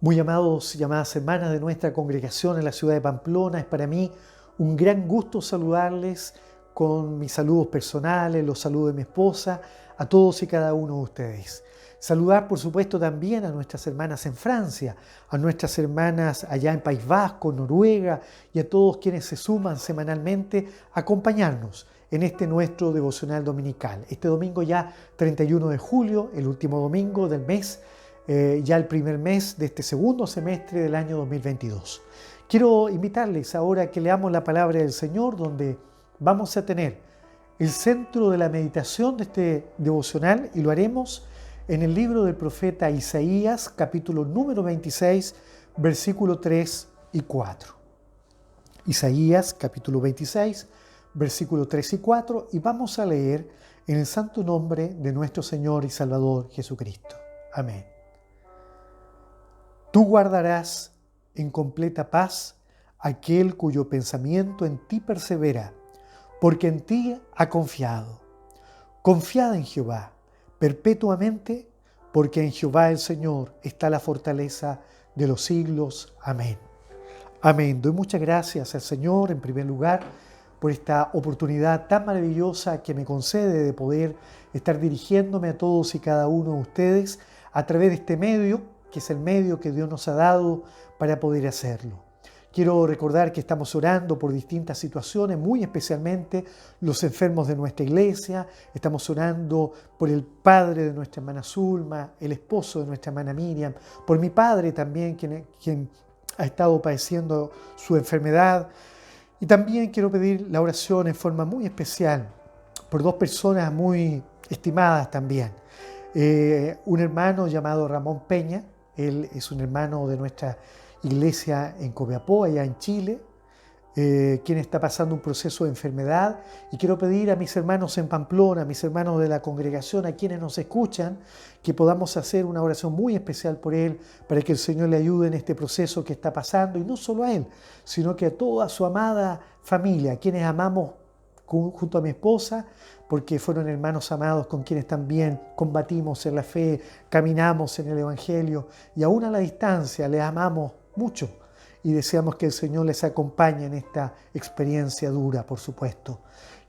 Muy amados y amadas hermanas de nuestra congregación en la ciudad de Pamplona, es para mí un gran gusto saludarles con mis saludos personales, los saludos de mi esposa, a todos y cada uno de ustedes. Saludar, por supuesto, también a nuestras hermanas en Francia, a nuestras hermanas allá en País Vasco, Noruega y a todos quienes se suman semanalmente a acompañarnos en este nuestro devocional dominical. Este domingo ya 31 de julio, el último domingo del mes, ya el primer mes de este segundo semestre del año 2022. Quiero invitarles ahora a que leamos la palabra del Señor, donde vamos a tener el centro de la meditación de este devocional, y lo haremos en el libro del profeta Isaías, capítulo número 26, versículo 3 y 4. Isaías, capítulo 26, versículo 3 y 4, y vamos a leer en el santo nombre de nuestro Señor y Salvador Jesucristo. Amén. Tú guardarás en completa paz aquel cuyo pensamiento en ti persevera, porque en ti ha confiado. Confiad en Jehová perpetuamente, porque en Jehová el Señor está la fortaleza de los siglos. Amén. Amén. Doy muchas gracias al Señor, en primer lugar, por esta oportunidad tan maravillosa que me concede de poder estar dirigiéndome a todos y cada uno de ustedes a través de este medio, que es el medio que Dios nos ha dado para poder hacerlo. Quiero recordar que estamos orando por distintas situaciones, muy especialmente los enfermos de nuestra iglesia. Estamos orando por el padre de nuestra hermana Zulma, el esposo de nuestra hermana Miriam, por mi padre también, quien ha estado padeciendo su enfermedad. Y también quiero pedir la oración en forma muy especial por dos personas muy estimadas también. Un hermano llamado Ramón Peña. Él es un hermano de nuestra iglesia en Copiapó, allá en Chile, quien está pasando un proceso de enfermedad. Y quiero pedir a mis hermanos en Pamplona, a mis hermanos de la congregación, a quienes nos escuchan, que podamos hacer una oración muy especial por él, para que el Señor le ayude en este proceso que está pasando, y no solo a él, sino que a toda su amada familia, a quienes amamos junto a mi esposa, porque fueron hermanos amados con quienes también combatimos en la fe, caminamos en el Evangelio, y aún a la distancia les amamos mucho y deseamos que el Señor les acompañe en esta experiencia dura, por supuesto.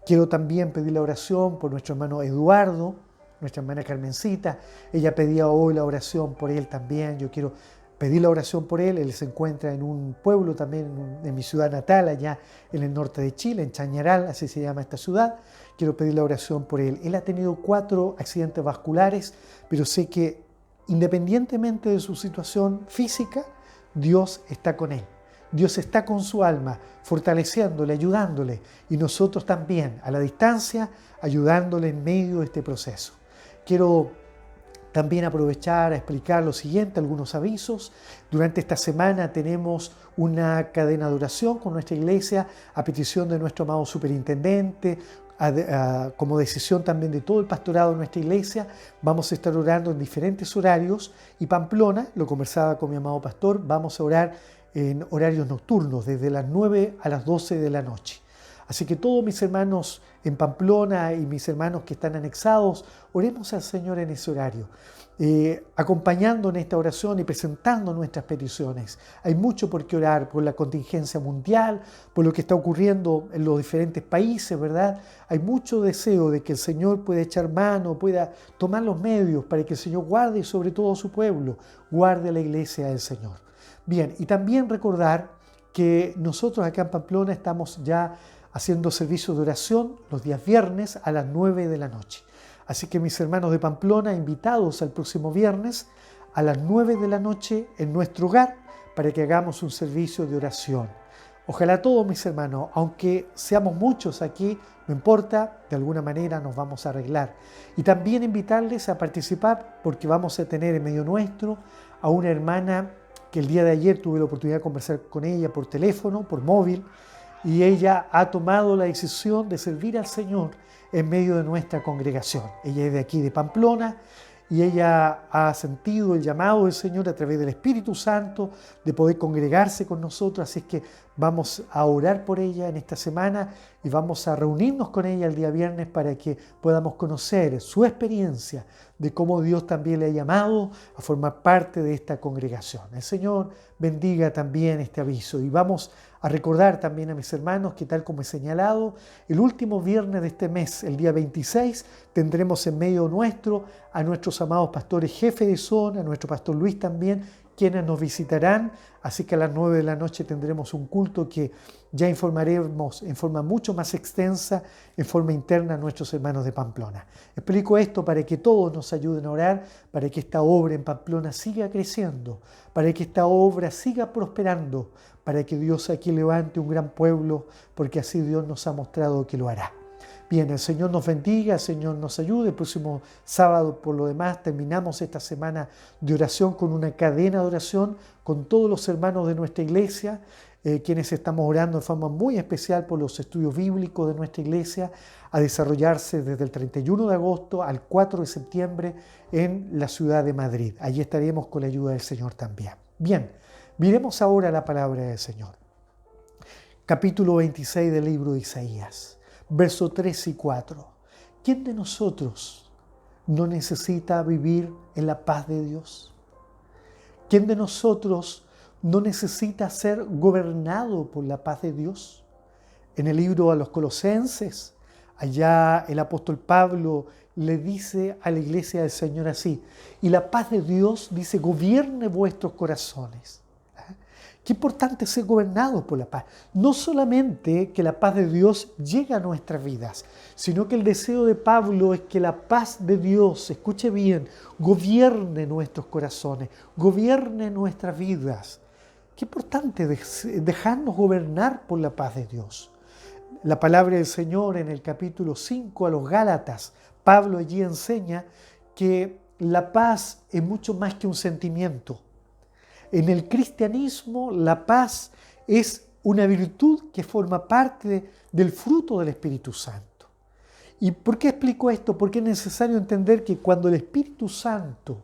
Quiero también pedir la oración por nuestro hermano Eduardo, nuestra hermana Carmencita. Ella pedía hoy la oración por él también. Yo quiero pedir la oración por él. Él se encuentra en un pueblo también en mi ciudad natal, allá en el norte de Chile, en Chañaral, así se llama esta ciudad. Quiero pedir la oración por él. Él ha tenido 4 accidentes vasculares, pero sé que independientemente de su situación física, Dios está con él. Dios está con su alma, fortaleciéndole, ayudándole, y nosotros también, a la distancia, ayudándole en medio de este proceso. Quiero también aprovechar a explicar lo siguiente, algunos avisos. Durante esta semana tenemos una cadena de oración con nuestra iglesia a petición de nuestro amado superintendente, como decisión también de todo el pastorado de nuestra iglesia. Vamos a estar orando en diferentes horarios, y Pamplona, lo conversaba con mi amado pastor, vamos a orar en horarios nocturnos, desde las 9 a las 12 de la noche. Así que todos mis hermanos en Pamplona y mis hermanos que están anexados, oremos al Señor en ese horario, acompañando en esta oración y presentando nuestras peticiones. Hay mucho por qué orar, por la contingencia mundial, por lo que está ocurriendo en los diferentes países, ¿verdad? Hay mucho deseo de que el Señor pueda echar mano, pueda tomar los medios para que el Señor guarde sobre todo a su pueblo, guarde a la iglesia del Señor. Bien, y también recordar que nosotros acá en Pamplona estamos ya haciendo servicios de oración los días viernes a las 9 de la noche. Así que mis hermanos de Pamplona, invitados al próximo viernes a las 9 de la noche en nuestro hogar para que hagamos un servicio de oración. Ojalá todos mis hermanos, aunque seamos muchos aquí, no importa, de alguna manera nos vamos a arreglar. Y también invitarles a participar, porque vamos a tener en medio nuestro a una hermana que el día de ayer tuve la oportunidad de conversar con ella por teléfono, por móvil, y ella ha tomado la decisión de servir al Señor en medio de nuestra congregación. Ella es de aquí de Pamplona, y ella ha sentido el llamado del Señor a través del Espíritu Santo de poder congregarse con nosotros. Así es que Vamos a orar por ella en esta semana y vamos a reunirnos con ella el día viernes para que podamos conocer su experiencia de cómo Dios también le ha llamado a formar parte de esta congregación. El Señor bendiga también este aviso y vamos a recordar también a mis hermanos que, tal como he señalado, el último viernes de este mes, el día 26, tendremos en medio nuestro a nuestros amados pastores jefe de zona, a nuestro pastor Luis también, quienes nos visitarán, así que a las 9 de la noche tendremos un culto que ya informaremos en forma mucho más extensa, en forma interna a nuestros hermanos de Pamplona. Explico esto para que todos nos ayuden a orar, para que esta obra en Pamplona siga creciendo, para que esta obra siga prosperando, para que Dios aquí levante un gran pueblo, porque así Dios nos ha mostrado que lo hará. Bien, el Señor nos bendiga, el Señor nos ayude. El próximo sábado, por lo demás, terminamos esta semana de oración con una cadena de oración con todos los hermanos de nuestra iglesia, quienes estamos orando de forma muy especial por los estudios bíblicos de nuestra iglesia, a desarrollarse desde el 31 de agosto al 4 de septiembre en la ciudad de Madrid. Allí estaremos con la ayuda del Señor también. Bien, miremos ahora la palabra del Señor. Capítulo 26 del libro de Isaías. Versos 3 y 4. ¿Quién de nosotros no necesita vivir en la paz de Dios? ¿Quién de nosotros no necesita ser gobernado por la paz de Dios? En el libro a los Colosenses, allá el apóstol Pablo le dice a la iglesia del Señor así: y la paz de Dios, dice, gobierne vuestros corazones. Qué importante ser gobernados por la paz. No solamente que la paz de Dios llegue a nuestras vidas, sino que el deseo de Pablo es que la paz de Dios, escuche bien, gobierne nuestros corazones, gobierne nuestras vidas. Qué importante dejarnos gobernar por la paz de Dios. La palabra del Señor en el capítulo 5 a los Gálatas, Pablo allí enseña que la paz es mucho más que un sentimiento. En el cristianismo, la paz es una virtud que forma parte del fruto del Espíritu Santo. ¿Y por qué explico esto? Porque es necesario entender que cuando el Espíritu Santo,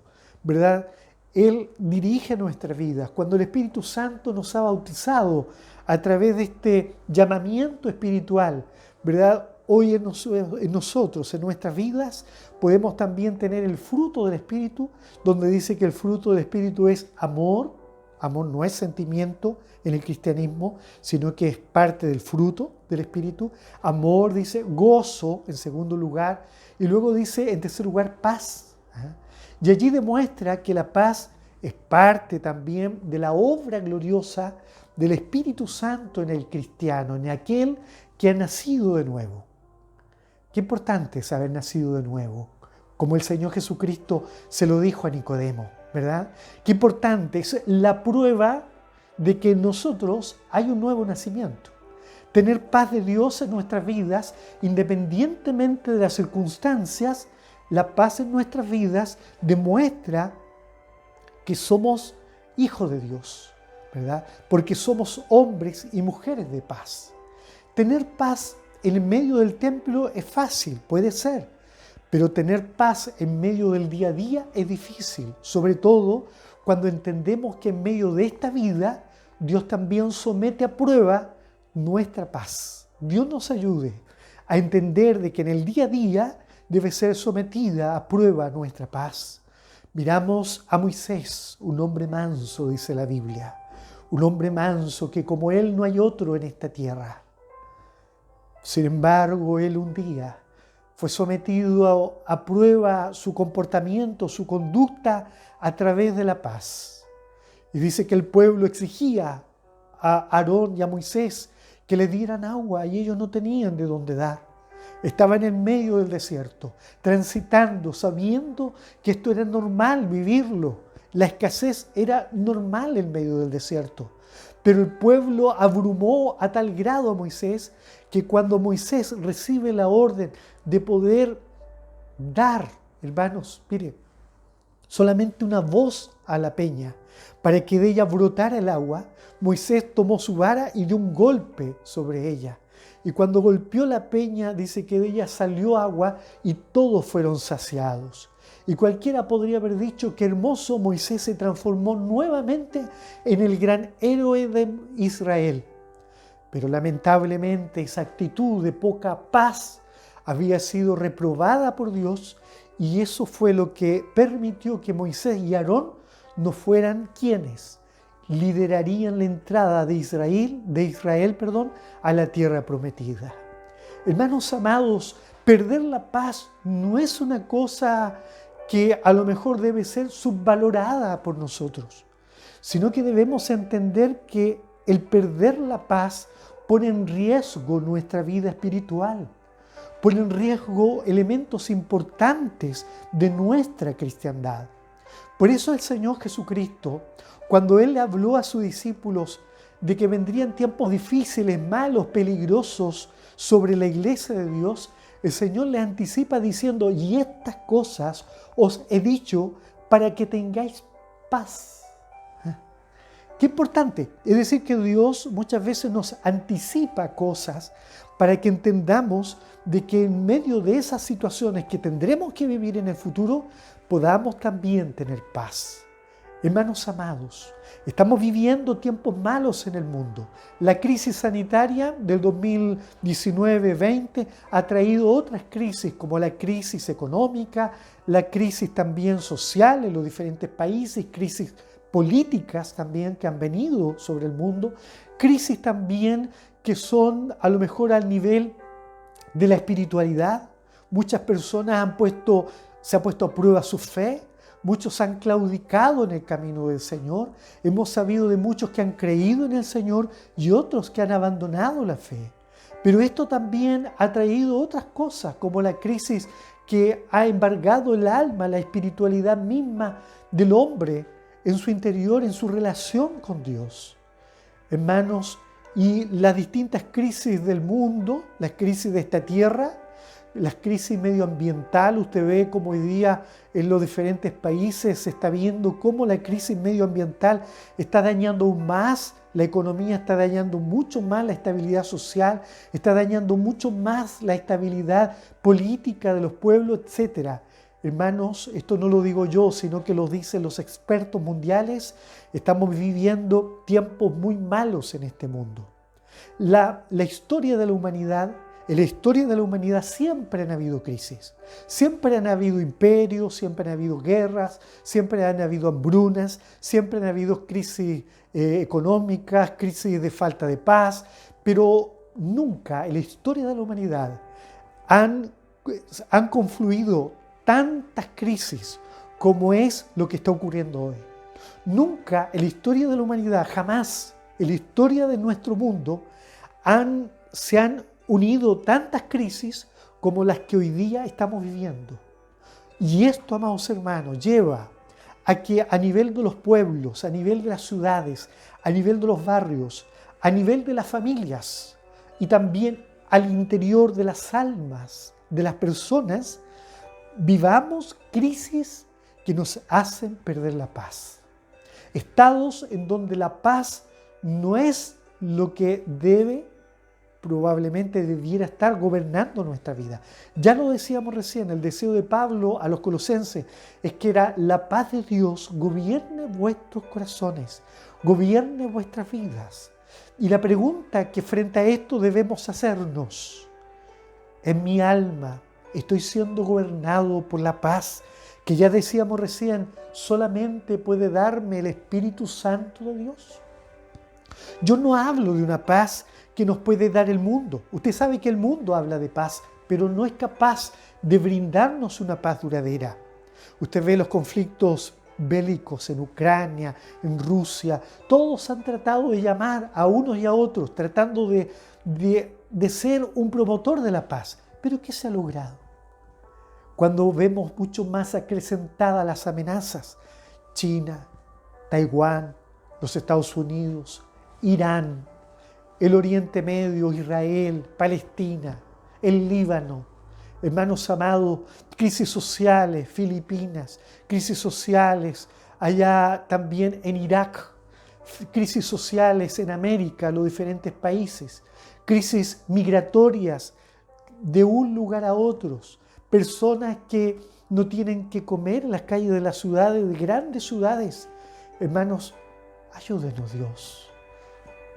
¿verdad?, Él dirige nuestras vidas, cuando el Espíritu Santo nos ha bautizado a través de este llamamiento espiritual, ¿verdad?, hoy en nosotros, en nuestras vidas, podemos también tener el fruto del Espíritu, donde dice que el fruto del Espíritu es amor. Amor no es sentimiento en el cristianismo, sino que es parte del fruto del Espíritu. Amor, dice, gozo en segundo lugar, y luego dice en tercer lugar paz. Y allí demuestra que la paz es parte también de la obra gloriosa del Espíritu Santo en el cristiano, en aquel que ha nacido de nuevo. Qué importante es haber nacido de nuevo, como el Señor Jesucristo se lo dijo a Nicodemo, ¿verdad? Qué importante es la prueba de que en nosotros hay un nuevo nacimiento. Tener paz de Dios en nuestras vidas, independientemente de las circunstancias, la paz en nuestras vidas demuestra que somos hijos de Dios, ¿verdad? Porque somos hombres y mujeres de paz. Tener paz en el medio del templo es fácil, puede ser, pero tener paz en medio del día a día es difícil, sobre todo cuando entendemos que en medio de esta vida Dios también somete a prueba nuestra paz. Dios nos ayude a entender de que en el día a día debe ser sometida a prueba nuestra paz. Miramos a Moisés, un hombre manso, dice la Biblia, un hombre manso que como él no hay otro en esta tierra. Sin embargo, él un día fue sometido a prueba su comportamiento, su conducta a través de la paz. Y dice que el pueblo exigía a Aarón y a Moisés que le dieran agua y ellos no tenían de dónde dar. Estaban en medio del desierto, transitando, sabiendo que esto era normal vivirlo. La escasez era normal en medio del desierto. Pero el pueblo abrumó a tal grado a Moisés que cuando Moisés recibe la orden de poder dar, hermanos, mire, solamente una voz a la peña para que de ella brotara el agua, Moisés tomó su vara y dio un golpe sobre ella. Y cuando golpeó la peña, dice que de ella salió agua y todos fueron saciados. Y cualquiera podría haber dicho que hermoso Moisés se transformó nuevamente en el gran héroe de Israel. Pero lamentablemente esa actitud de poca paz había sido reprobada por Dios, y eso fue lo que permitió que Moisés y Aarón no fueran quienes liderarían la entrada de Israel, a la tierra prometida. Hermanos amados, perder la paz no es una cosa que a lo mejor debe ser subvalorada por nosotros, sino que debemos entender que el perder la paz pone en riesgo nuestra vida espiritual, pone en riesgo elementos importantes de nuestra cristiandad. Por eso el Señor Jesucristo, cuando Él le habló a sus discípulos de que vendrían tiempos difíciles, malos, peligrosos sobre la iglesia de Dios, el Señor le anticipa diciendo: y estas cosas os he dicho para que tengáis paz. Qué importante. Es decir, que Dios muchas veces nos anticipa cosas para que entendamos de que en medio de esas situaciones que tendremos que vivir en el futuro, podamos también tener paz. Hermanos amados, estamos viviendo tiempos malos en el mundo. La crisis sanitaria del 2019-20 ha traído otras crisis, como la crisis económica, la crisis también social en los diferentes países, crisis políticas también que han venido sobre el mundo, crisis también que son a lo mejor al nivel de la espiritualidad. Muchas personas se han puesto a prueba su fe. Muchos han claudicado en el camino del Señor. Hemos sabido de muchos que han creído en el Señor y otros que han abandonado la fe. Pero esto también ha traído otras cosas, como la crisis que ha embargado el alma, la espiritualidad misma del hombre en su interior, en su relación con Dios. Hermanos, y las distintas crisis del mundo, las crisis de esta tierra, las crisis medioambientales, usted ve cómo hoy día en los diferentes países se está viendo cómo la crisis medioambiental está dañando aún más la economía, está dañando mucho más la estabilidad social, está dañando mucho más la estabilidad política de los pueblos, etc. Hermanos, esto no lo digo yo, sino que lo dicen los expertos mundiales. Estamos viviendo tiempos muy malos en este mundo. La historia de la humanidad, en la historia de la humanidad siempre han habido crisis, siempre han habido imperios, siempre han habido guerras, siempre han habido hambrunas, siempre han habido crisis económicas, crisis de falta de paz, pero nunca en la historia de la humanidad han confluido tantas crisis como es lo que está ocurriendo hoy. Nunca en la historia de la humanidad, jamás en la historia de nuestro mundo, se han unido tantas crisis como las que hoy día estamos viviendo. Y esto, amados hermanos, lleva a que a nivel de los pueblos, a nivel de las ciudades, a nivel de los barrios, a nivel de las familias y también al interior de las almas de las personas, vivamos crisis que nos hacen perder la paz. Estados en donde la paz no es lo que probablemente debiera estar gobernando nuestra vida. Ya lo decíamos recién, el deseo de Pablo a los colosenses es que era la paz de Dios gobierne vuestros corazones, gobierne vuestras vidas. Y la pregunta que frente a esto debemos hacernos: en mi alma, ¿estoy siendo gobernado por la paz que ya decíamos recién solamente puede darme el Espíritu Santo de Dios? Yo no hablo de una paz que nos puede dar el mundo. Usted sabe que el mundo habla de paz, pero no es capaz de brindarnos una paz duradera. Usted ve los conflictos bélicos en Ucrania, en Rusia. Todos han tratado de llamar a unos y a otros, tratando de ser un promotor de la paz. ¿Pero qué se ha logrado? Cuando vemos mucho más acrecentadas las amenazas, China, Taiwán, los Estados Unidos, Irán, el Oriente Medio, Israel, Palestina, el Líbano, hermanos amados, crisis sociales, Filipinas, crisis sociales allá también en Irak, crisis sociales en América, los diferentes países, crisis migratorias de un lugar a otros, personas que no tienen que comer en las calles de las ciudades, de grandes ciudades. Hermanos, ayúdenos Dios.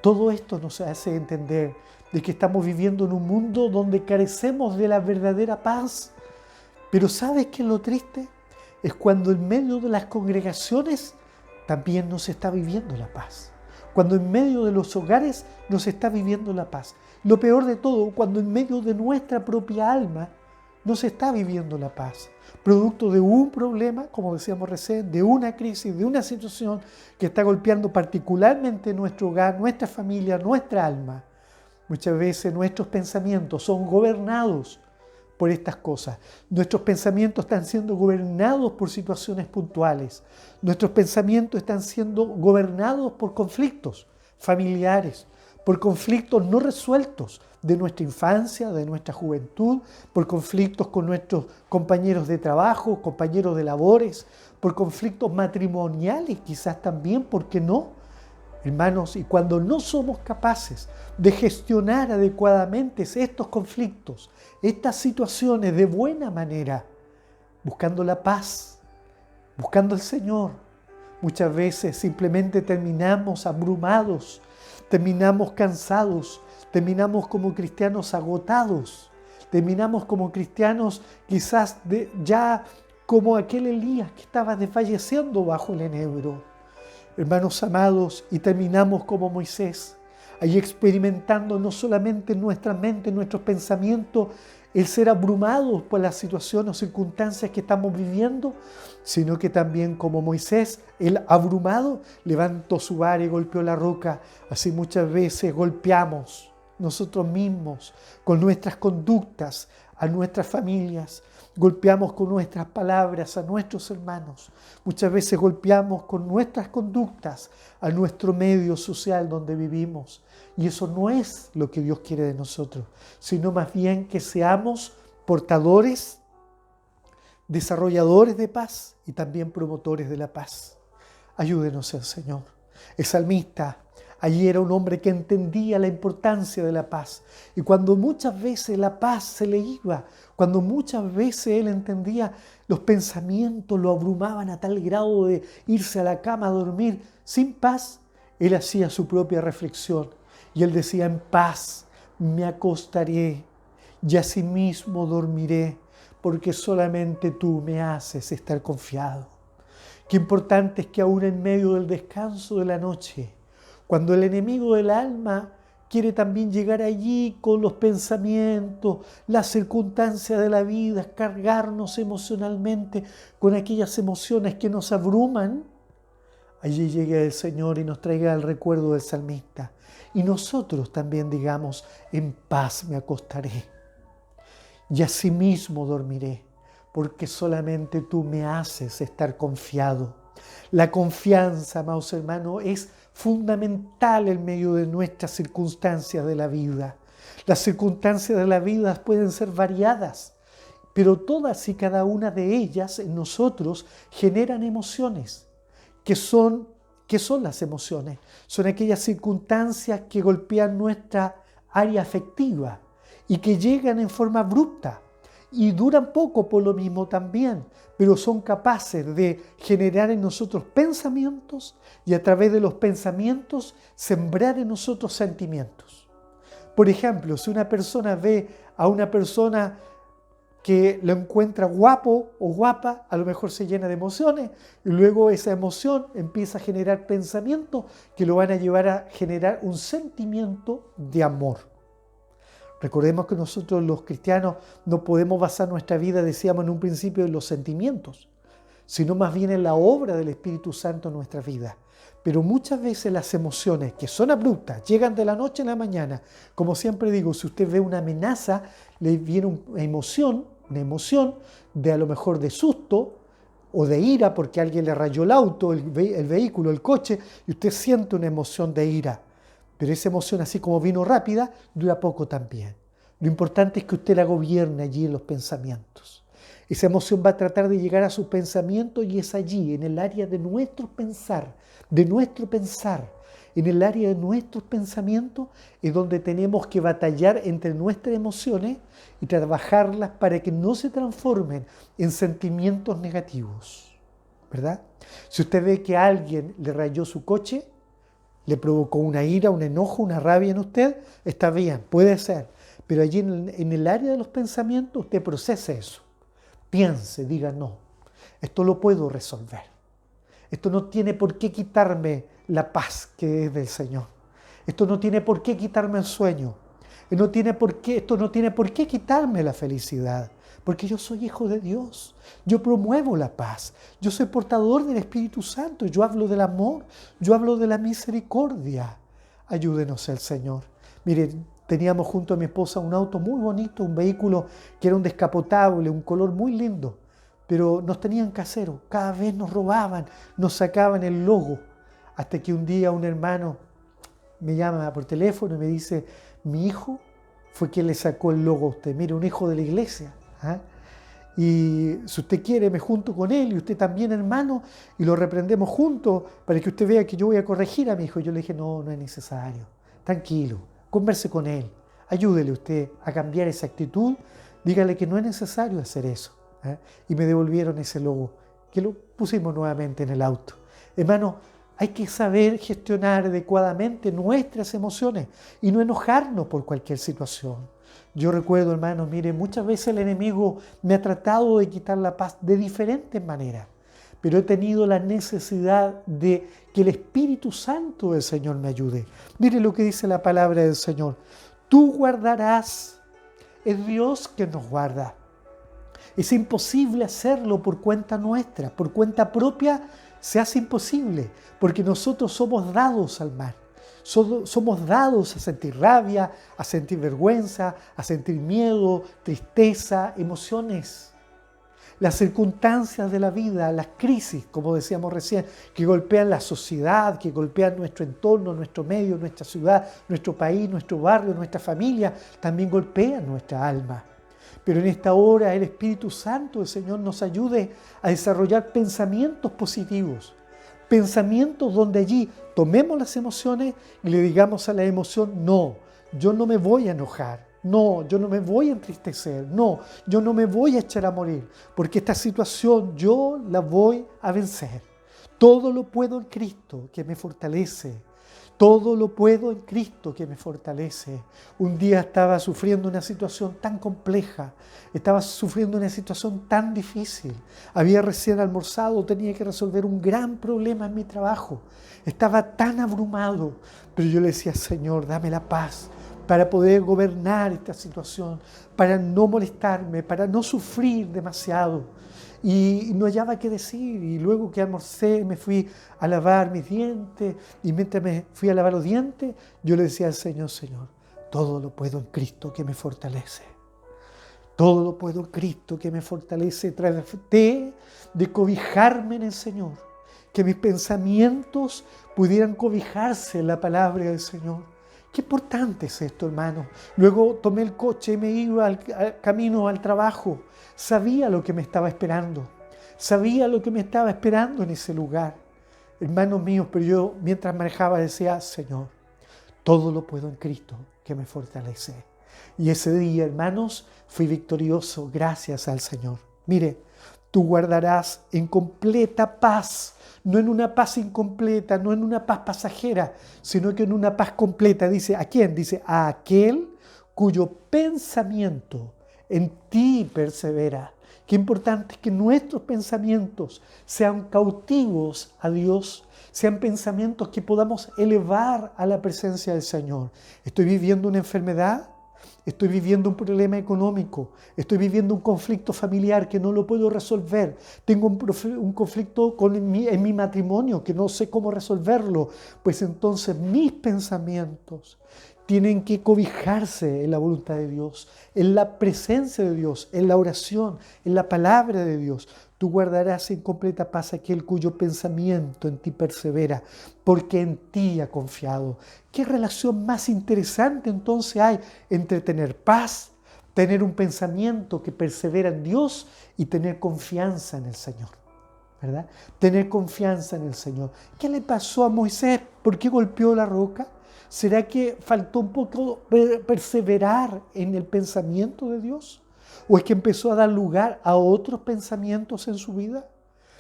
Todo esto nos hace entender de que estamos viviendo en un mundo donde carecemos de la verdadera paz. Pero ¿sabes qué es lo triste? Es cuando en medio de las congregaciones también no se está viviendo la paz. Cuando en medio de los hogares no se está viviendo la paz. Lo peor de todo, cuando en medio de nuestra propia alma no se está viviendo la paz. Producto de un problema, como decíamos recién, de una crisis, de una situación que está golpeando particularmente nuestro hogar, nuestra familia, nuestra alma. Muchas veces nuestros pensamientos son gobernados por estas cosas. Nuestros pensamientos están siendo gobernados por situaciones puntuales. Nuestros pensamientos están siendo gobernados por conflictos familiares, por conflictos no resueltos de nuestra infancia, de nuestra juventud, por conflictos con nuestros compañeros de trabajo, compañeros de labores, por conflictos matrimoniales quizás también, ¿por qué no? Hermanos, y cuando no somos capaces de gestionar adecuadamente estos conflictos, estas situaciones de buena manera, buscando la paz, buscando al Señor, muchas veces simplemente terminamos abrumados, terminamos cansados, terminamos como cristianos agotados, terminamos como cristianos quizás ya como aquel Elías que estaba desfalleciendo bajo el enebro. Hermanos amados, y terminamos como Moisés, ahí experimentando no solamente en nuestra mente, en nuestros pensamientos, el ser abrumados por las situaciones o circunstancias que estamos viviendo, sino que también como Moisés, el abrumado, levantó su vara y golpeó la roca. Así muchas veces golpeamos nosotros mismos con nuestras conductas a nuestras familias, golpeamos con nuestras palabras a nuestros hermanos, muchas veces golpeamos con nuestras conductas a nuestro medio social donde vivimos. Y eso no es lo que Dios quiere de nosotros, sino más bien que seamos portadores, desarrolladores de paz y también promotores de la paz. Ayúdenos el Señor. El salmista allí era un hombre que entendía la importancia de la paz. Y cuando muchas veces la paz se le iba, cuando muchas veces él entendía los pensamientos, lo abrumaban a tal grado de irse a la cama a dormir sin paz, él hacía su propia reflexión. Y él decía, en paz me acostaré y asimismo dormiré, porque solamente tú me haces estar confiado. Qué importante es que aún en medio del descanso de la noche, cuando el enemigo del alma quiere también llegar allí con los pensamientos, las circunstancias de la vida, cargarnos emocionalmente con aquellas emociones que nos abruman, allí llegue el Señor y nos traiga el recuerdo del salmista. Y nosotros también digamos, en paz me acostaré y asimismo dormiré, porque solamente tú me haces estar confiado. La confianza, amados hermanos, es fundamental en medio de nuestras circunstancias de la vida. Las circunstancias de la vida pueden ser variadas, pero todas y cada una de ellas en nosotros generan emociones. ¿Qué son las emociones? Son aquellas circunstancias que golpean nuestra área afectiva y que llegan en forma abrupta y duran poco por lo mismo también, pero son capaces de generar en nosotros pensamientos y a través de los pensamientos sembrar en nosotros sentimientos. Por ejemplo, si una persona ve a una persona que lo encuentra guapo o guapa, a lo mejor se llena de emociones y luego esa emoción empieza a generar pensamientos que lo van a llevar a generar un sentimiento de amor. Recordemos que nosotros los cristianos no podemos basar nuestra vida, decíamos en un principio, en los sentimientos, sino más bien en la obra del Espíritu Santo en nuestra vida. Pero muchas veces las emociones, que son abruptas, llegan de la noche a la mañana. Como siempre digo, si usted ve una amenaza, le viene una emoción de a lo mejor de susto o de ira porque alguien le rayó el auto, el vehículo, el coche, y usted siente una emoción de ira. Pero esa emoción, así como vino rápida, dura poco también. Lo importante es que usted la gobierne allí en los pensamientos. Esa emoción va a tratar de llegar a sus pensamientos y es allí, en el área de nuestro pensar, en el área de nuestros pensamientos, es donde tenemos que batallar entre nuestras emociones y trabajarlas para que no se transformen en sentimientos negativos, ¿verdad? Si usted ve que alguien le rayó su coche, le provocó una ira, un enojo, una rabia en usted, está bien, puede ser. Pero allí en el área de los pensamientos usted procese eso. Piense, diga no, esto lo puedo resolver. Esto no tiene por qué quitarme la paz que es del Señor. Esto no tiene por qué quitarme el sueño. Esto no tiene por qué quitarme la felicidad. Porque yo soy hijo de Dios. Yo promuevo la paz. Yo soy portador del Espíritu Santo. Yo hablo del amor. Yo hablo de la misericordia. Ayúdenos el Señor. Miren, teníamos junto a mi esposa un auto muy bonito, un vehículo que era un descapotable, un color muy lindo. Pero nos tenían casero. Cada vez nos robaban, nos sacaban el logo. Hasta que un día un hermano me llama por teléfono y me dice, mi hijo fue quien le sacó el logo a usted. Mire, un hijo de la iglesia. ¿Ah? Y si usted quiere, me junto con él y usted también, hermano, y lo reprendemos juntos para que usted vea que yo voy a corregir a mi hijo. Y yo le dije, no es necesario. Tranquilo, converse con él. Ayúdele usted a cambiar esa actitud. Dígale que no es necesario hacer eso. ¿Ah? Y me devolvieron ese logo, que lo pusimos nuevamente en el auto. Hermano, hay que saber gestionar adecuadamente nuestras emociones y no enojarnos por cualquier situación. Yo recuerdo, hermanos, mire, muchas veces el enemigo me ha tratado de quitar la paz de diferentes maneras, pero he tenido la necesidad de que el Espíritu Santo del Señor me ayude. Mire lo que dice la palabra del Señor. Tú guardarás, es Dios que nos guarda. Es imposible hacerlo por cuenta nuestra, por cuenta propia se hace imposible, porque nosotros somos dados al mal. Somos dados a sentir rabia, a sentir vergüenza, a sentir miedo, tristeza, emociones. Las circunstancias de la vida, las crisis, como decíamos recién, que golpean la sociedad, que golpean nuestro entorno, nuestro medio, nuestra ciudad, nuestro país, nuestro barrio, nuestra familia, también golpean nuestra alma. Pero en esta hora el Espíritu Santo del Señor nos ayude a desarrollar pensamientos positivos. Pensamientos donde allí tomemos las emociones y le digamos a la emoción, no, yo no me voy a enojar, no, yo no me voy a entristecer, no, yo no me voy a echar a morir, porque esta situación yo la voy a vencer. Todo lo puedo en Cristo que me fortalece. Todo lo puedo en Cristo que me fortalece. Un día estaba sufriendo una situación tan compleja, estaba sufriendo una situación tan difícil. Había recién almorzado, tenía que resolver un gran problema en mi trabajo. Estaba tan abrumado, pero yo le decía, Señor, dame la paz para poder gobernar esta situación, para no molestarme, para no sufrir demasiado. Y no hallaba qué decir, y luego que almorcé me fui a lavar mis dientes, y mientras me fui a lavar los dientes, yo le decía al Señor, Señor, todo lo puedo en Cristo que me fortalece. Todo lo puedo en Cristo que me fortalece. Traté de cobijarme en el Señor, que mis pensamientos pudieran cobijarse en la palabra del Señor. Qué importante es esto, hermano. Luego tomé el coche y me iba camino al trabajo. Sabía lo que me estaba esperando. Sabía lo que me estaba esperando en ese lugar. Hermanos míos, pero yo mientras manejaba decía, Señor, todo lo puedo en Cristo que me fortalece. Y ese día, hermanos, fui victorioso gracias al Señor. Mire, tú guardarás en completa paz, no en una paz incompleta, no en una paz pasajera, sino que en una paz completa. Dice, ¿a quién? Dice, a aquel cuyo pensamiento en ti persevera. Qué importante es que nuestros pensamientos sean cautivos a Dios, sean pensamientos que podamos elevar a la presencia del Señor. ¿Estoy viviendo una enfermedad? Estoy viviendo un problema económico, estoy viviendo un conflicto familiar que no lo puedo resolver, tengo un conflicto en mi matrimonio que no sé cómo resolverlo, pues entonces mis pensamientos tienen que cobijarse en la voluntad de Dios, en la presencia de Dios, en la oración, en la palabra de Dios. Tú guardarás en completa paz aquel cuyo pensamiento en ti persevera, porque en ti ha confiado. ¿Qué relación más interesante entonces hay entre tener paz, tener un pensamiento que persevera en Dios y tener confianza en el Señor? ¿Verdad? Tener confianza en el Señor. ¿Qué le pasó a Moisés? ¿Por qué golpeó la roca? ¿Será que faltó un poco perseverar en el pensamiento de Dios? ¿O es que empezó a dar lugar a otros pensamientos en su vida?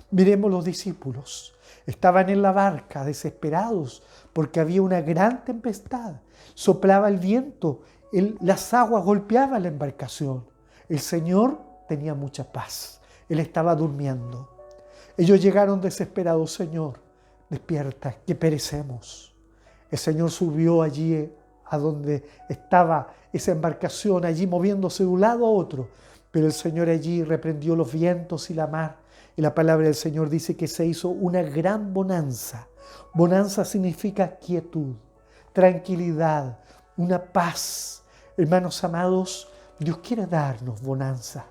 Miremos los discípulos. Estaban en la barca desesperados porque había una gran tempestad. Soplaba el viento, las aguas golpeaban la embarcación. El Señor tenía mucha paz. Él estaba durmiendo. Ellos llegaron desesperados. Señor, despierta, que perecemos. El Señor subió allí a donde estaba esa embarcación, allí moviéndose de un lado a otro. Pero el Señor allí reprendió los vientos y la mar. Y la palabra del Señor dice que se hizo una gran bonanza. Bonanza significa quietud, tranquilidad, una paz. Hermanos amados, Dios quiere darnos bonanza.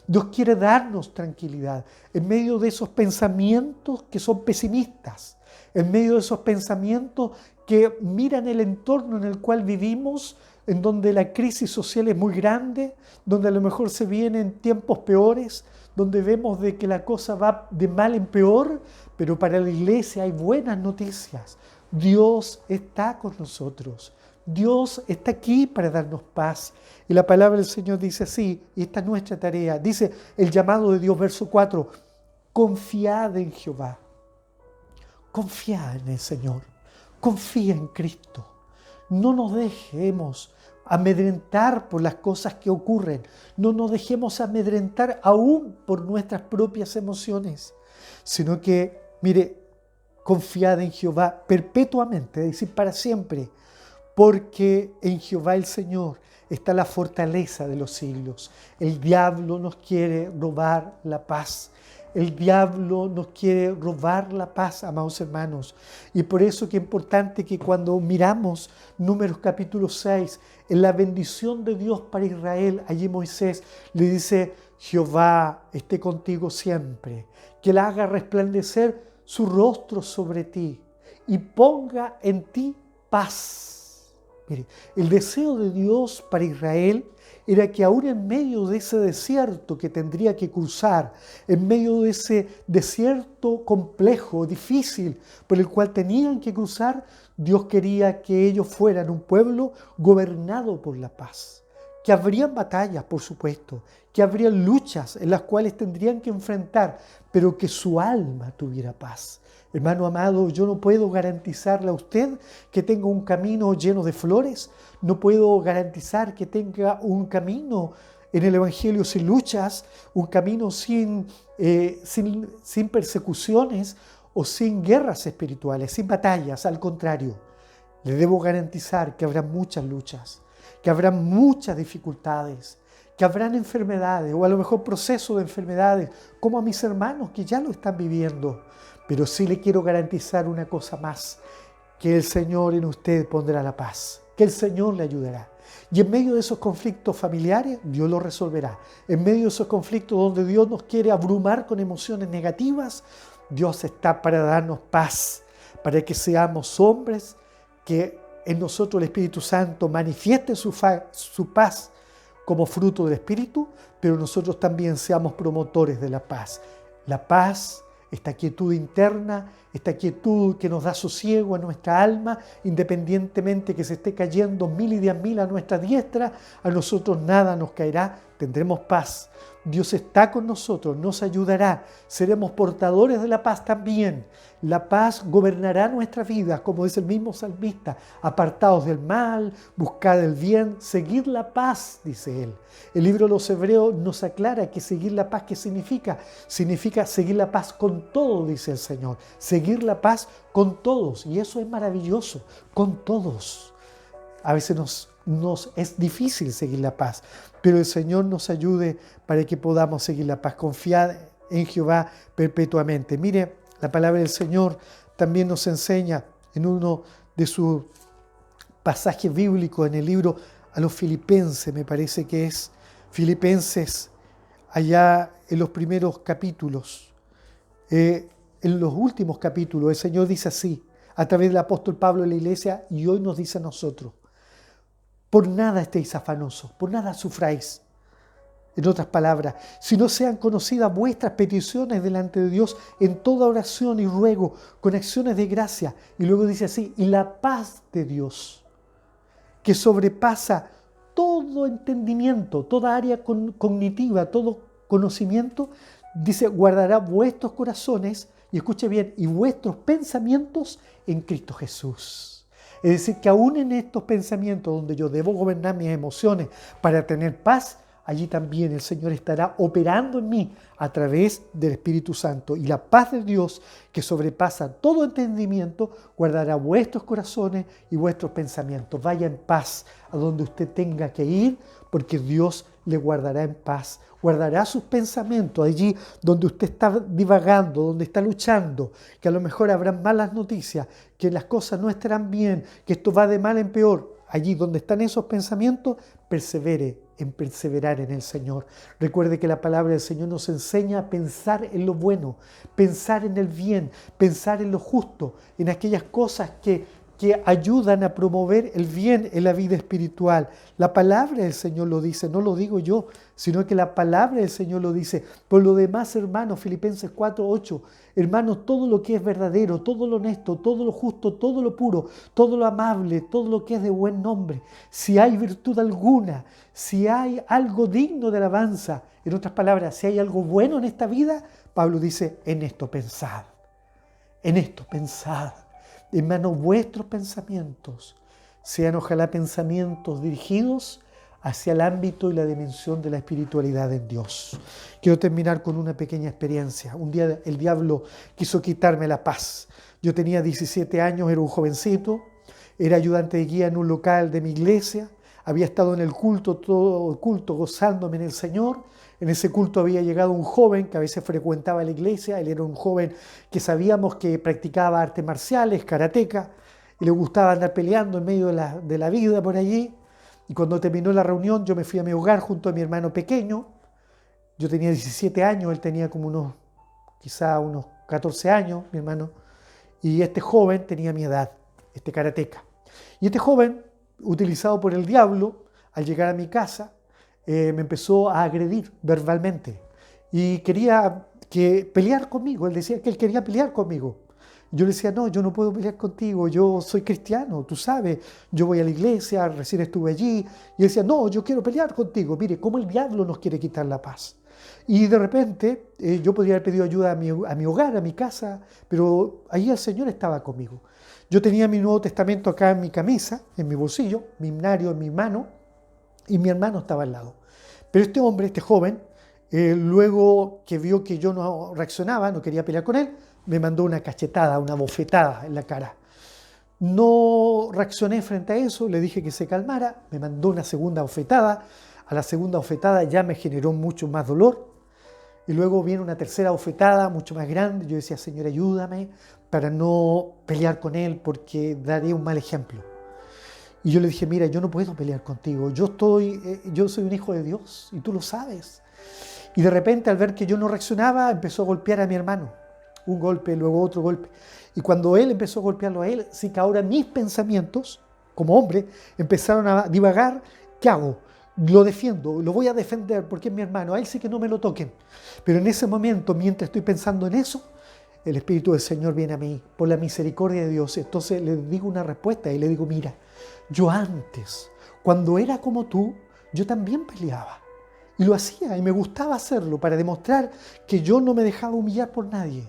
Dios quiere darnos tranquilidad en medio de esos pensamientos que son pesimistas, en medio de esos pensamientos que miran el entorno en el cual vivimos, en donde la crisis social es muy grande, donde a lo mejor se vienen tiempos peores, donde vemos de que la cosa va de mal en peor, pero para la iglesia hay buenas noticias. Dios está con nosotros. Dios está aquí para darnos paz. Y la palabra del Señor dice así, y esta es nuestra tarea. Dice el llamado de Dios, verso 4, confiad en Jehová. Confía en el Señor. Confía en Cristo. No nos dejemos amedrentar por las cosas que ocurren. No nos dejemos amedrentar aún por nuestras propias emociones, sino que, mire, confiad en Jehová perpetuamente, es decir, para siempre, porque en Jehová el Señor está la fortaleza de los siglos. El diablo nos quiere robar la paz. El diablo nos quiere robar la paz, amados hermanos. Y por eso que es importante que cuando miramos Números capítulo 6, en la bendición de Dios para Israel, allí Moisés le dice, Jehová esté contigo siempre, que Él haga resplandecer su rostro sobre ti y ponga en ti paz. Mire, el deseo de Dios para Israel era que aún en medio de ese desierto que tendría que cruzar, en medio de ese desierto complejo, difícil, por el cual tenían que cruzar, Dios quería que ellos fueran un pueblo gobernado por la paz. Que habrían batallas, por supuesto, que habrían luchas en las cuales tendrían que enfrentar, pero que su alma tuviera paz. Hermano amado, yo no puedo garantizarle a usted que tenga un camino lleno de flores, no puedo garantizar que tenga un camino en el Evangelio sin luchas, un camino sin persecuciones o sin guerras espirituales, sin batallas. Al contrario, le debo garantizar que habrá muchas luchas, que habrá muchas dificultades, que habrán enfermedades o a lo mejor procesos de enfermedades, como a mis hermanos que ya lo están viviendo. Pero sí le quiero garantizar una cosa más, que el Señor en usted pondrá la paz, que el Señor le ayudará. Y en medio de esos conflictos familiares, Dios los resolverá. En medio de esos conflictos donde Dios nos quiere abrumar con emociones negativas, Dios está para darnos paz, para que seamos hombres, que en nosotros el Espíritu Santo manifieste su paz como fruto del Espíritu, pero nosotros también seamos promotores de la paz. La paz, esta quietud interna, esta quietud que nos da sosiego a nuestra alma, independientemente que se esté cayendo 1000 y 10.000 a nuestra diestra, a nosotros nada nos caerá, tendremos paz. Dios está con nosotros, nos ayudará, seremos portadores de la paz también. La paz gobernará nuestra vida, como dice el mismo salmista, apartados del mal, buscad el bien, seguid la paz, dice él. El libro de los Hebreos nos aclara que seguir la paz, ¿qué significa? Significa seguir la paz con todo, dice el Señor. Seguir la paz con todos, y eso es maravilloso, con todos. A veces nos es difícil seguir la paz, pero el Señor nos ayude para que podamos seguir la paz. Confiad en Jehová perpetuamente. Mire, la palabra del Señor también nos enseña en uno de sus pasajes bíblicos en el libro a los Filipenses, me parece que es Filipenses, allá en los primeros capítulos, en los últimos capítulos, el Señor dice así, a través del apóstol Pablo en la iglesia, y hoy nos dice a nosotros, por nada estéis afanosos, por nada sufráis. En otras palabras, si no sean conocidas vuestras peticiones delante de Dios en toda oración y ruego, con acciones de gracia. Y luego dice así, y la paz de Dios, que sobrepasa todo entendimiento, toda área cognitiva, todo conocimiento, dice, guardará vuestros corazones, y escuche bien, y vuestros pensamientos en Cristo Jesús. Es decir, que aún en estos pensamientos donde yo debo gobernar mis emociones para tener paz, allí también el Señor estará operando en mí a través del Espíritu Santo. Y la paz de Dios, que sobrepasa todo entendimiento, guardará vuestros corazones y vuestros pensamientos. Vaya en paz a donde usted tenga que ir, porque Dios le guardará en paz. Guardará sus pensamientos allí donde usted está divagando, donde está luchando, que a lo mejor habrá malas noticias, que las cosas no estarán bien, que esto va de mal en peor. Allí donde están esos pensamientos, persevere en perseverar en el Señor. Recuerde que la palabra del Señor nos enseña a pensar en lo bueno, pensar en el bien, pensar en lo justo, en aquellas cosas que ayudan a promover el bien en la vida espiritual. La palabra del Señor lo dice, no lo digo yo, sino que la palabra del Señor lo dice. Por lo demás, hermanos, Filipenses 4:8, hermanos, todo lo que es verdadero, todo lo honesto, todo lo justo, todo lo puro, todo lo amable, todo lo que es de buen nombre, si hay virtud alguna, si hay algo digno de alabanza, en otras palabras, si hay algo bueno en esta vida, Pablo dice, en esto pensad, en esto pensad. Hermanos, vuestros pensamientos sean ojalá pensamientos dirigidos hacia el ámbito y la dimensión de la espiritualidad en Dios. Quiero terminar con una pequeña experiencia. Un día el diablo quiso quitarme la paz. Yo tenía 17 años, era un jovencito, era ayudante de guía en un local de mi iglesia, había estado en el culto, todo el culto, gozándome en el Señor. En ese culto había llegado un joven que a veces frecuentaba la iglesia. Él era un joven que sabíamos que practicaba artes marciales, karateca, y le gustaba andar peleando en medio de la vida por allí. Y cuando terminó la reunión, yo me fui a mi hogar junto a mi hermano pequeño. Yo tenía 17 años, él tenía como quizá unos 14 años, mi hermano. Y este joven tenía mi edad, este karateca. Y este joven, utilizado por el diablo, al llegar a mi casa, me empezó a agredir verbalmente y quería pelear conmigo. Él decía que él quería pelear conmigo. Yo le decía, no, yo no puedo pelear contigo, yo soy cristiano, tú sabes, yo voy a la iglesia, recién estuve allí. Y él decía, no, yo quiero pelear contigo. Mire, cómo el diablo nos quiere quitar la paz. Y de repente yo podría haber pedido ayuda a mi hogar, a mi casa, pero ahí el Señor estaba conmigo. Yo tenía mi Nuevo Testamento acá en mi camisa, en mi bolsillo, mi himnario en mi mano, y mi hermano estaba al lado. Pero este hombre, este joven, luego que vio que yo no reaccionaba, no quería pelear con él, me mandó una cachetada, una bofetada en la cara. No reaccioné frente a eso, le dije que se calmara, me mandó una segunda bofetada. A la segunda bofetada ya me generó mucho más dolor. Y luego viene una tercera bofetada, mucho más grande. Yo decía, Señor, ayúdame para no pelear con él porque daría un mal ejemplo. Y yo le dije, mira, yo no puedo pelear contigo, yo soy un hijo de Dios y tú lo sabes. Y de repente, al ver que yo no reaccionaba, empezó a golpear a mi hermano. Un golpe, luego otro golpe. Y cuando él empezó a golpearlo a él, sí que ahora mis pensamientos, como hombre, empezaron a divagar. ¿Qué hago? Lo defiendo, lo voy a defender porque es mi hermano, a él sí que no me lo toquen. Pero en ese momento, mientras estoy pensando en eso, el Espíritu del Señor viene a mí por la misericordia de Dios. Entonces le digo una respuesta y le digo, mira, yo antes, cuando era como tú, yo también peleaba. Y lo hacía y me gustaba hacerlo para demostrar que yo no me dejaba humillar por nadie.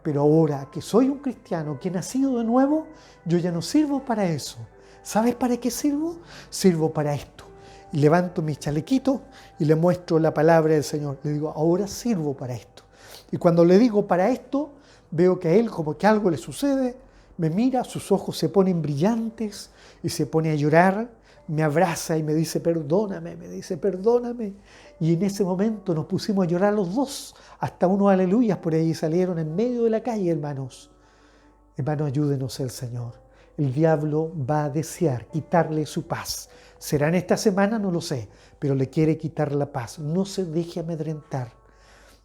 Pero ahora que soy un cristiano, que he nacido de nuevo, yo ya no sirvo para eso. ¿Sabes para qué sirvo? Sirvo para esto. Y levanto mis chalequitos y le muestro la palabra del Señor. Le digo, ahora sirvo para esto. Y cuando le digo para esto, veo que a él como que algo le sucede, me mira, sus ojos se ponen brillantes y se pone a llorar, me abraza y me dice, perdóname, Y en ese momento nos pusimos a llorar los dos, hasta unos aleluyas por ahí salieron en medio de la calle, hermanos. Hermanos, ayúdenos el Señor. El diablo va a desear quitarle su paz. ¿Será en esta semana? No lo sé, pero le quiere quitar la paz. No se deje amedrentar.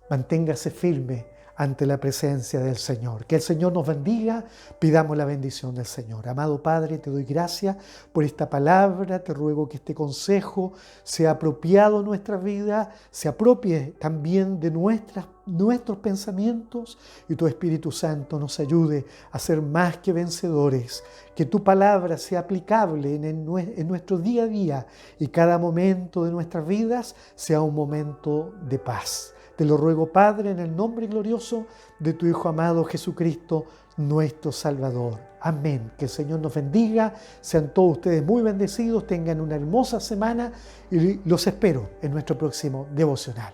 Manténgase firme ante la presencia del Señor. Que el Señor nos bendiga, pidamos la bendición del Señor. Amado Padre, te doy gracias por esta palabra, te ruego que este consejo sea apropiado en nuestra vida, se apropie también de nuestros pensamientos y tu Espíritu Santo nos ayude a ser más que vencedores. Que tu palabra sea aplicable en nuestro día a día y cada momento de nuestras vidas sea un momento de paz. Te lo ruego, Padre, en el nombre glorioso de tu Hijo amado Jesucristo, nuestro Salvador. Amén. Que el Señor nos bendiga. Sean todos ustedes muy bendecidos. Tengan una hermosa semana y los espero en nuestro próximo devocional.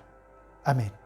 Amén.